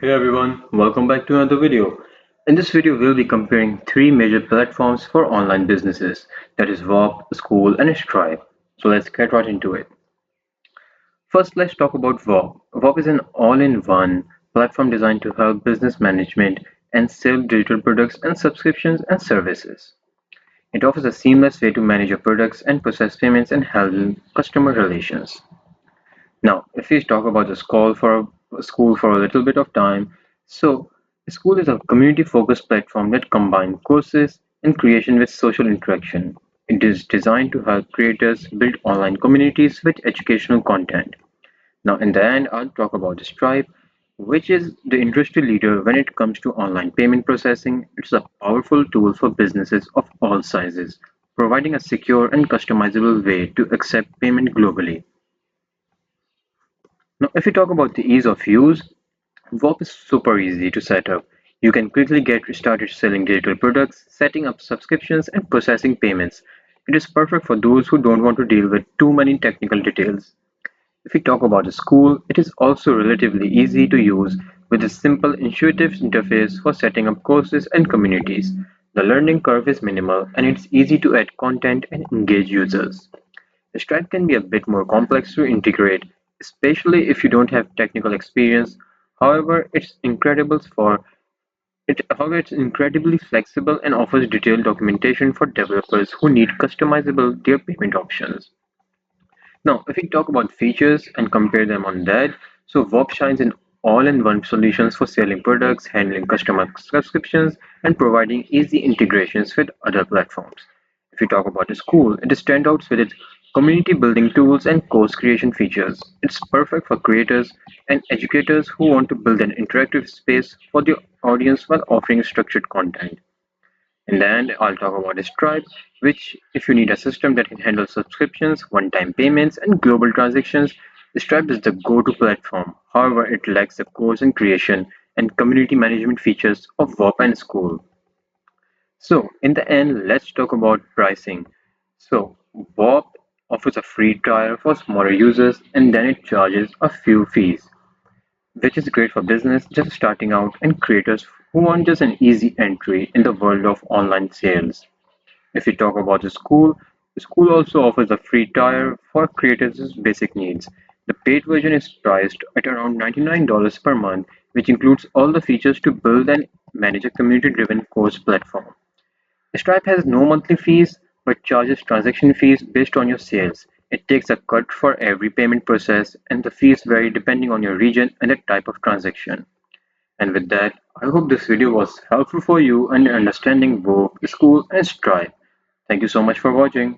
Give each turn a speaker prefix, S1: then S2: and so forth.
S1: Hey everyone, welcome back to another video. In this video, we'll be comparing three major platforms for online businesses, that is Whop, Skool, and Stripe. So let's get right into it. First, let's talk about Whop. Whop is an all-in-one platform designed to help business management and sell digital products and subscriptions and services. It offers a seamless way to manage your products and process payments and handle customer relations. Now, if we talk about the school for a little bit of time, so School is a community-focused platform that combines courses and creation with social interaction. It is designed to help creators build online communities with educational content. Now, in the end, I'll talk about Stripe, which is the industry leader when it comes to online payment processing. It's a powerful tool for businesses of all sizes, providing a secure and customizable way to accept payment globally. Now, if we talk about the ease of use, Whop is super easy to set up. You can quickly get started selling digital products, setting up subscriptions, and processing payments. It is perfect for those who don't want to deal with too many technical details. If we talk about the Skool, it is also relatively easy to use with a simple, intuitive interface for setting up courses and communities. The learning curve is minimal and it's easy to add content and engage users. Stripe can be a bit more complex to integrate, especially if you don't have technical experience. However, it's incredibly flexible and offers detailed documentation for developers who need customizable their payment options. Now, if we talk about features and compare them on that, so Wop shines in all-in-one solutions for selling products, handling customer subscriptions, and providing easy integrations with other platforms. If we talk about the School, it stands out with its community building tools and course creation features. It's perfect for creators and educators who want to build an interactive space for the audience while offering structured content. In the end, I'll talk about Stripe, which, if you need a system that can handle subscriptions, one-time payments, and global transactions, Stripe is the go-to platform. However, it lacks the course and creation and community management features of Whop and School. So, in the end, let's talk about pricing. So, Whop offers a free trial for smaller users and then it charges a few fees, which is great for business just starting out and creators who want just an easy entry in the world of online sales. If we talk about the school also offers a free tier for creators' basic needs. The paid version is priced at around $99 per month, which includes all the features to build and manage a community-driven course platform. Stripe has no monthly fees but charges transaction fees based on your sales. It takes a cut for every payment process, and the fees vary depending on your region and the type of transaction. And with that, I hope this video was helpful for you in understanding both School and Stripe. Thank you so much for watching.